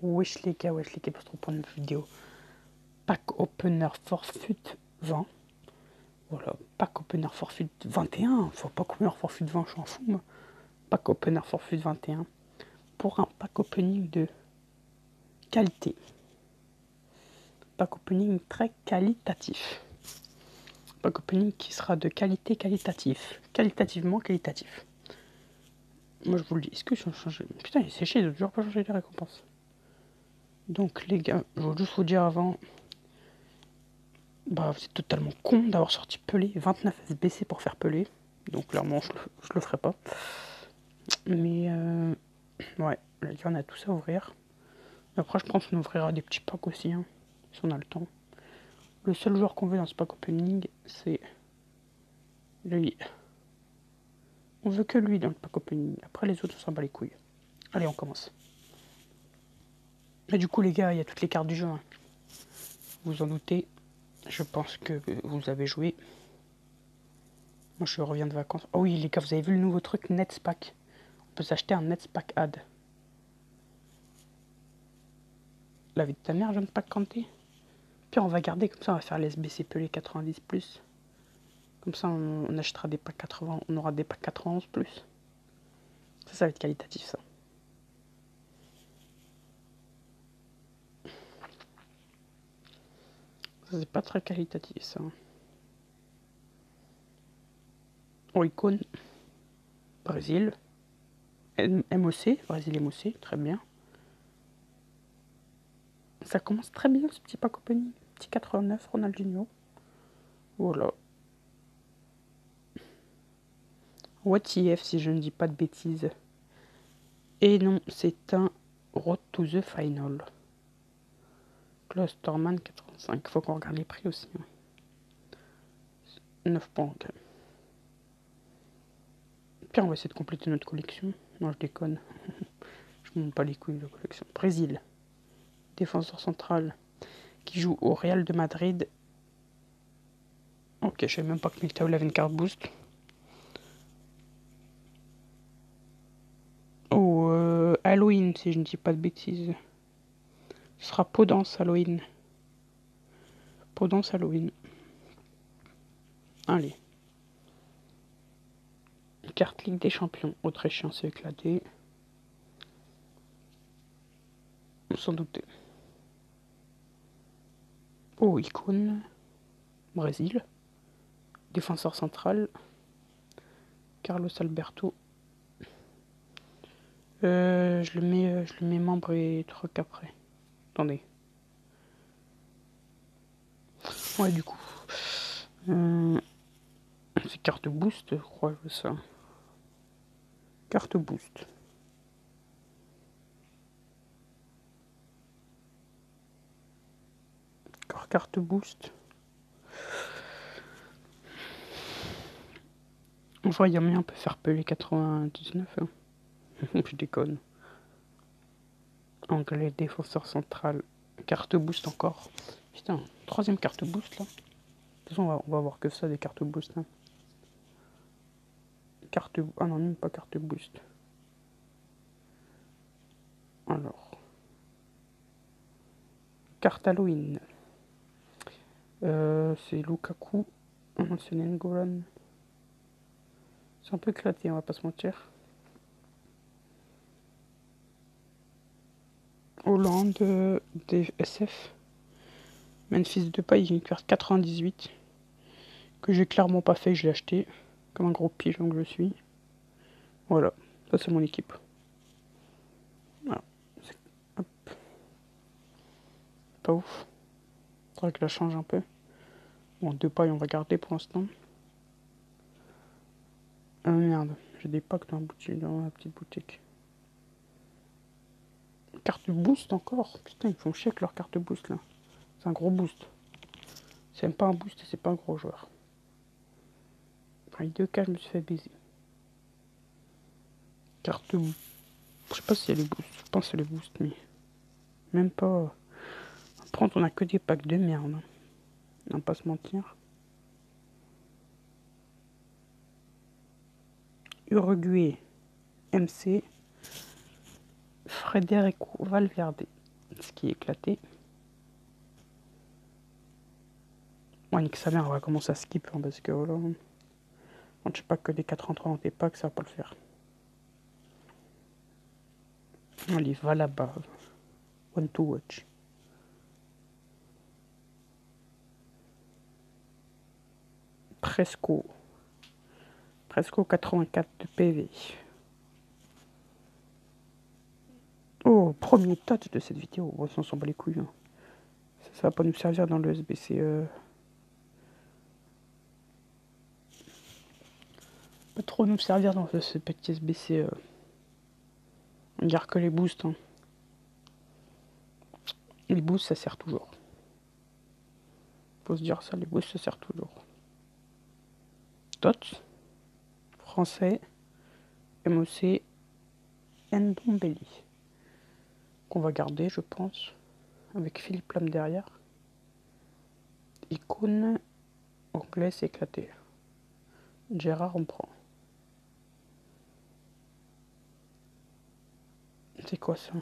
Wesh les gars, pour se reprendre une vidéo. Pack Opener Forfait 20. Voilà, Pack Opener Forfait 21. Faut pas Opener Forfait 20, je m'en fous moi. Pack Opener Forfait 21. Pour un pack opening de qualité. Pack opening très qualitatif. Pack opening qui sera de qualité qualitatif. Qualitativement qualitatif. Moi je vous le dis, est-ce que je vais changer? Putain, il est séché, ils ont toujours pas changé les récompenses. Donc les gars, je veux juste vous dire avant, bah c'est totalement con d'avoir sorti Pelé, 29 SBC pour faire Pelé. Donc clairement je le ferai pas. Mais ouais, là on a tout ça à ouvrir. Après je pense qu'on ouvrira des petits packs aussi, hein, si on a le temps. Le seul joueur qu'on veut dans ce pack opening, c'est lui. On veut que lui dans le pack opening. Après les autres on s'en bat les couilles. Allez on commence. Et du coup les gars, il y a toutes les cartes du jeu, hein. Vous en doutez. Je pense que vous avez joué. Moi je reviens de vacances. Oh oui les gars, vous avez vu le nouveau truc Netspack? On peut s'acheter un Netspack ad. La vie de ta mère, jeune pack Kanté. Puis on va garder, comme ça on va faire les SBC Pelé 90+. Comme ça on achètera des packs 80, on aura des packs 91+. Ça va être qualitatif ça. Ça c'est pas très qualitatif ça. Oh icône. Brésil. MOC, Brésil MOC, très bien. Ça commence très bien ce petit pack opening. Petit 89, Ronaldinho. Voilà. What if si je ne dis pas de bêtises. Et non, c'est un Road to the Final. Klosterman 85. Faut qu'on regarde les prix aussi. 9 points. Okay. Puis on va essayer de compléter notre collection. Non, je déconne. Je monte pas les couilles de collection. Brésil. Défenseur central qui joue au Real de Madrid. Ok, je savais même pas que Militao avait une carte boost. Oh, Halloween, si je ne dis pas de bêtises. Ce sera Podence Halloween. Podence Halloween. Allez. Carte Ligue des Champions. Autrichien s'est éclaté. Sans douter. Oh, icône. Brésil. Défenseur central. Carlos Alberto. Je le mets membre et truc après. Attendez. Ouais, du coup. C'est carte boost, je crois, ça. Carte boost. Encore carte boost. On voit, il y a moyen, on peut faire Pelé 99. Hein. Je déconne. Anglais, défenseur central. Carte boost encore. Putain, troisième carte boost là. De toute façon, on va voir que ça, des cartes boost. Hein. Carte. Ah non, même pas carte boost. Alors. Carte Halloween. C'est Lukaku. C'est Nengolan. C'est un peu éclaté, on va pas se mentir. Hollande, DSF. Memphis Depay, il y a une carte 98. Que j'ai clairement pas fait, je l'ai acheté. Comme un gros pigeon que je suis. Voilà, ça c'est mon équipe. Voilà. Hop. Pas ouf. Faudrait que je la change un peu. Bon, Depay, on va garder pour l'instant. Ah merde, j'ai des packs dans la petite boutique. Carte boost encore. Putain, ils font chier avec leur carte boost là. C'est un gros boost. C'est même pas un boost et c'est pas un gros joueur. Avec 2 cas, je me suis fait baiser. Carte boost. Je sais pas si elle est boost. Je pense qu'elle est boost, mais même pas. Après, on a que des packs de merde. Hein. On va pas se mentir. Uruguay, MC. Federico Valverde. Ce qui est éclaté. Moi, nique sa mère, on va commencer à skip, hein, parce que voilà. On ne sait pas que des 4 entrées dans tes packs, ça va pas le faire. Allez, va là-bas. One to watch. Presco. Presco 84 de PV. Oh, premier touch de cette vidéo. On s'en bat les couilles. Hein. Ça va pas nous servir dans le SBC. Pas trop nous servir dans ce petit SBC. On garde que les boosts. Hein. Les boosts, ça sert toujours. Faut se dire ça, les boosts, ça sert toujours. Tots. Français. MOC. Ndombele. Qu'on va garder, je pense. Avec Philippe Lam derrière. Icône. Anglais, c'est éclaté. Gérard, on prend. C'est quoi ça?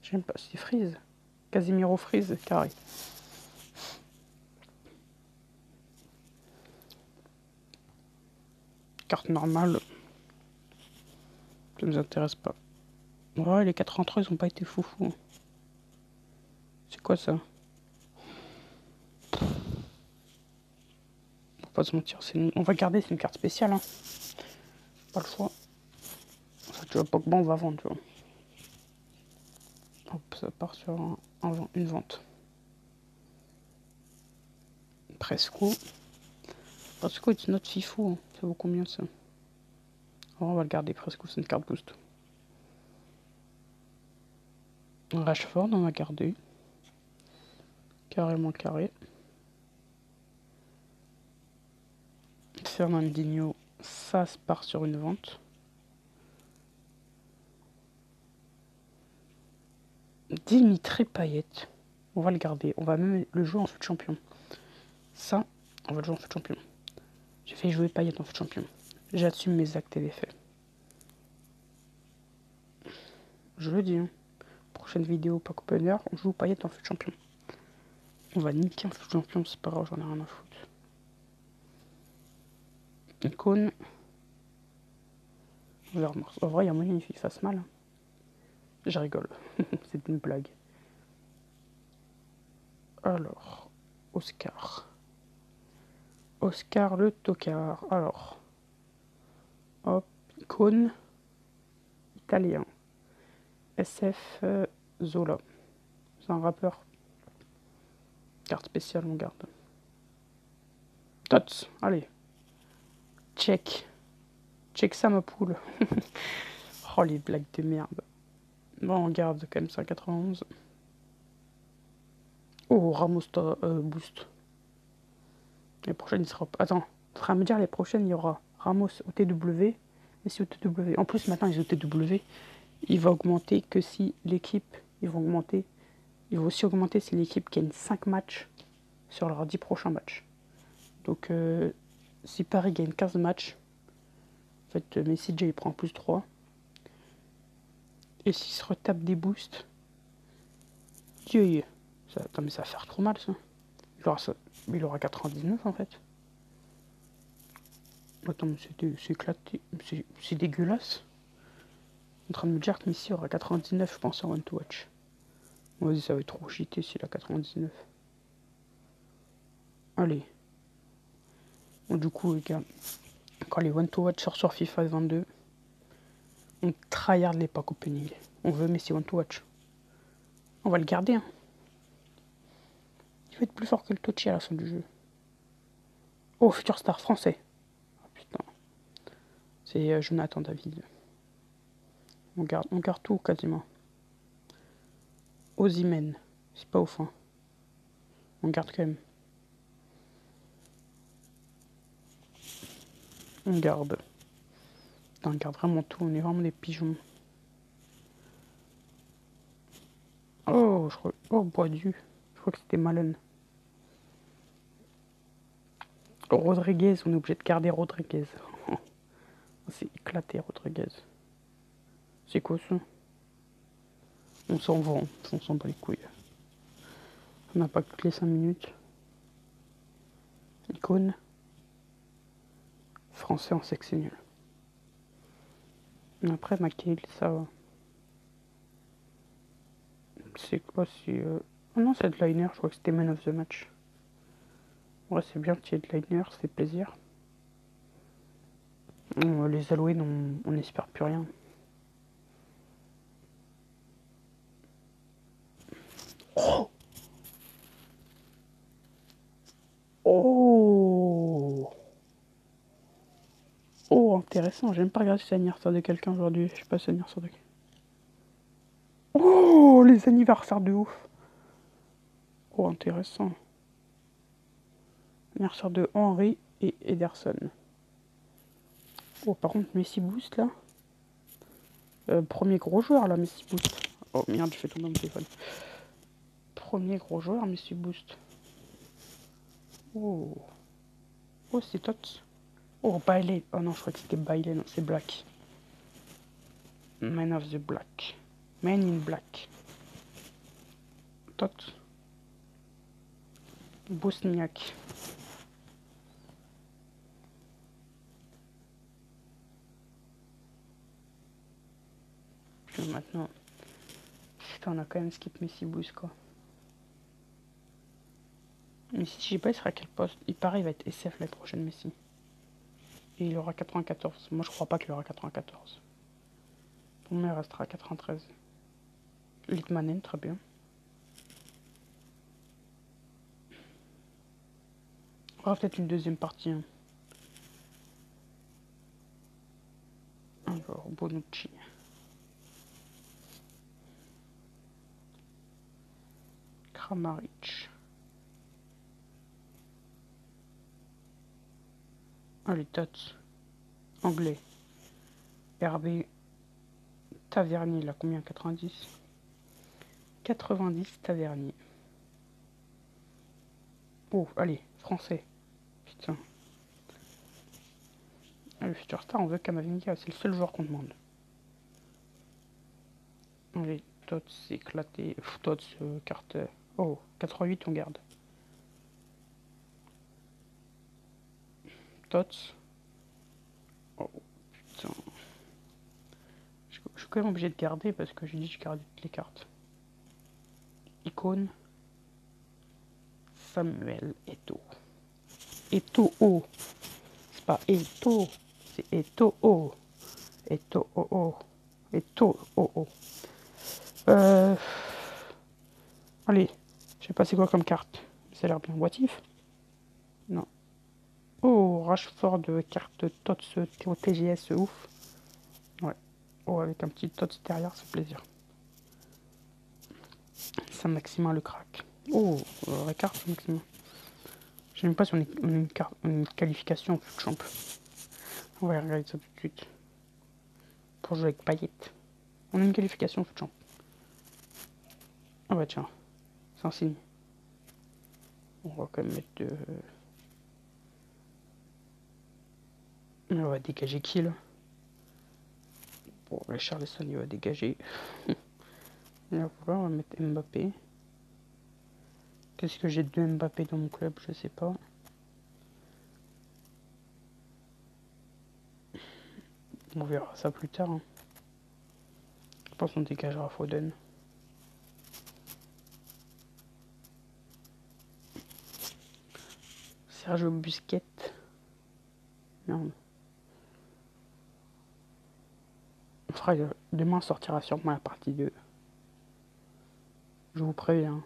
J'aime pas, c'est Freeze. Casimiro Freeze, carré. Carte normale. Ça nous intéresse pas. Ouais, les 4 entrées, ils ont pas été foufou. C'est quoi ça? Faut pas se mentir, on va garder, c'est une carte spéciale. Hein. Pas le choix. Ça, tu vois, Pogba, on va vendre, tu vois. Hop, ça part sur une vente. Presco. Presco, it's not fifou. Hein. Ça vaut combien ça? Oh, on va le garder, Presco, c'est une carte boost. Rashford, on va garder. Carrément carré. Fernandinho, ça se part sur une vente. Dimitri Payet, on va le garder. On va même le jouer en foot champion. Ça, on va le jouer en foot champion. J'ai fait jouer Payet en foot champion. J'assume mes actes et les faits. Je le dis. Hein. Prochaine vidéo, pack opener, on joue Payet en foot champion. On va niquer en foot champion, c'est pas grave, j'en ai rien à foutre. Icône. En vrai, il y a moyen qu'il fasse mal. Hein. Je rigole. C'est une blague. Alors, Oscar. Oscar le tocard. Alors, hop, icône. Italien. SF Zola. C'est un rappeur. Carte spéciale, on garde. Tots, allez. Check. Check ça, ma poule. Oh, les blagues de merde. Bon, on garde quand même 191. Oh, Ramos boost. Les prochaines, il sera... Attends, tu vas me dire, les prochaines, il y aura Ramos OTW. Et si OTW... En plus, maintenant, les OTW, il va augmenter que si l'équipe... Ils vont augmenter... Il va aussi augmenter si l'équipe gagne 5 matchs sur leurs 10 prochains matchs. Donc, si Paris gagne 15 matchs, en fait, Messi, déjà, il prend plus 3. Et s'il se retape des boosts, Dieu, ça, attends, mais ça va faire trop mal, ça. Il aura 99, en fait. Attends, mais c'est éclaté. C'est dégueulasse. En train de me dire que Messi aura 99, je pense, en One to Watch. Vas-y, ça va être trop cheaté s'il a 99. Allez. Bon, du coup, les gars, quand les One to Watch sortent sur FIFA 22, on tryhard les packs opening. On veut Messi One to Watch. On va le garder. Hein. Il va être plus fort que le Tochi à la fin du jeu. Oh, futur star français. Oh, putain. C'est Jonathan David. On garde tout quasiment. Osimhen. C'est pas ouf. Hein. On garde quand même. On garde. Putain, on garde vraiment tout. On est vraiment des pigeons. Oh, Boisdu. Je crois que c'était Malen. Rodriguez, on est obligé de garder Rodriguez. C'est éclaté, Rodriguez. C'est quoi ça? On s'en va, on s'en bat les couilles. On n'a pas que toutes les 5 minutes. Icône. Français, on sait que c'est nul. Après, McHale, ça va. C'est quoi? C'est. Oh non, c'est Headliner, je crois que c'était Man of the Match. Ouais, c'est bien qu'il y ait Headliner, ça fait plaisir. Les Halloween, on n'espère plus rien. Oh, oh, oh, intéressant. J'aime pas regarder si c'est l'anniversaire de quelqu'un aujourd'hui. Je sais pas si c'est l'anniversaire de quelqu'un. Oh, les anniversaires de ouf. Oh, intéressant. Anniversaire de Henry et Ederson. Oh, par contre, Messi Boost là. Premier gros joueur là, Messi Boost. Oh merde, je fais tomber mon téléphone. Premier gros joueur, Messi Boost. Oh. Oh, c'est Tots. Oh, Bailey. Oh non, je crois que c'était Bailey. Non, c'est Black. Man of the Black. Man in Black. Tots. Bosniak. Puis maintenant. Putain, on a quand même skip Messi Boost quoi. Mais si je sais pas, il sera à quel poste? Il paraît, il va être SF l'année prochaine, Messi. Et il aura 94. Moi, je crois pas qu'il aura 94. Pour moi, il restera à 93. Litmanen, très bien. On aura peut-être une deuxième partie. Hein. Alors, Bonucci. Kramaric. Allez, Tots. Anglais. RB. Tavernier, là, combien? 90. 90, Tavernier. Oh, allez, français. Putain. Le futur star, on veut Kamavinga, c'est le seul joueur qu'on demande. Allez, Tots, éclaté. Tots, carte. Oh, 88, on garde. Tots. Oh, putain. Je suis quand même obligé de garder parce que j'ai dit que je gardais toutes les cartes. Icône. Samuel Eto'o. Eto'o. C'est pas Eto'o. C'est Eto'o. Eto'o. Eto'o. Allez. Je sais pas c'est quoi comme carte. Ça a l'air bien. What if? Non. Oh, Rashford, carte TOTS, TGS, ouf. Ouais. Oh, avec un petit TOTS derrière, c'est plaisir. Saint-Maximin le crack. Oh, Ricard, Saint-Maximin. Je sais même pas si on est une qualification en foot champ. On va regarder ça tout de suite. Pour jouer avec Payet. On a une qualification en foot champ. Ah bah tiens, c'est un signe. On va quand même mettre de... On va dégager qui là? Bon, Richarlison il va dégager. Là, voilà, on va mettre Mbappé. Qu'est-ce que j'ai de Mbappé dans mon club? Je sais pas. On verra ça plus tard. Hein. Je pense qu'on dégagera Foden. Sergio Busquets. Merde. Demain sortira sûrement la partie 2. Je vous préviens.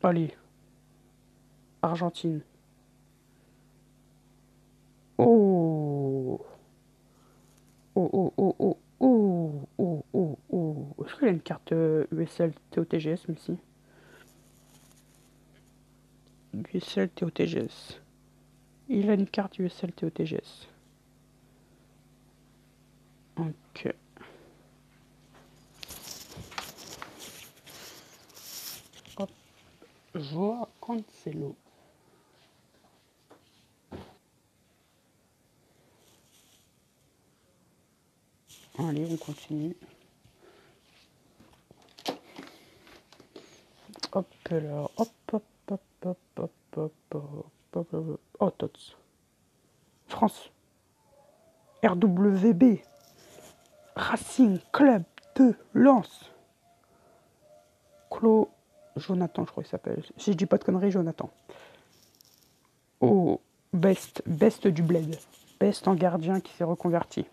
Allez. Argentine. Oh. Oh, oh, oh, oh, oh, oh, oh, oh. Est-ce qu'il y a une carte USL TOTGS, mais si. USL TOTGS. Il a une carte USL TOTGS. Ok. Hop. Joao Cancelo. Allez, on continue. Hop là, hop, hop, hop, hop, hop, hop, hop, hop. Oh, Tots. France. RWB. Racing Club de Lens. Claude Jonathan, je crois qu'il s'appelle. Si je dis pas de conneries, Jonathan. Oh, Best du Bled. Best en gardien qui s'est reconverti.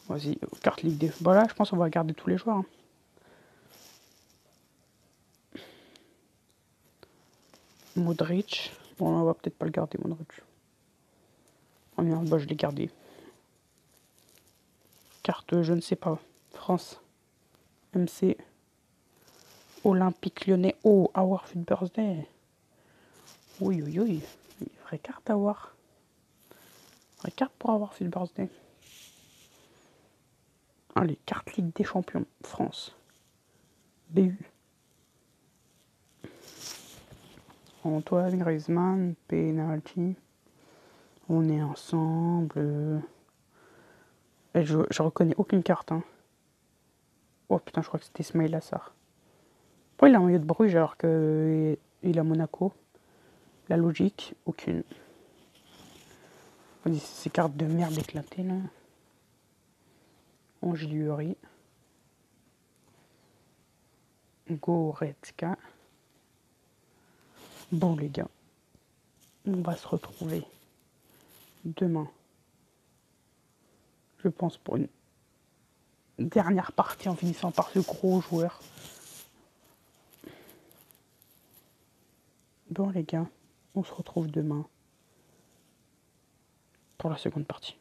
Vas-y, carte Ligue des... Voilà, je pense qu'on va garder tous les joueurs. Hein. Modric. Bon, on va peut-être pas le garder, Modric. Oh non, bah, je l'ai gardé. Carte, je ne sais pas. France. MC. Olympique Lyonnais. Oh, Our Food Birthday. Oui, oui, oui. Vraie carte à avoir. Vraie carte pour avoir Food Birthday. Allez, carte Ligue des Champions. France. BU. Antoine Griezmann. Penalty. On est ensemble. Et je reconnais aucune carte. Hein. Oh putain, je crois que c'était Ismail Assar. Pourquoi il a un maillot de Bruges alors qu'il est à Monaco? La logique, aucune. Ces cartes de merde éclatées là. Angeliuri. Goretzka. Bon les gars, on va se retrouver demain. Je pense pour une dernière partie en finissant par ce gros joueur. Bon les gars, on se retrouve demain pour la seconde partie.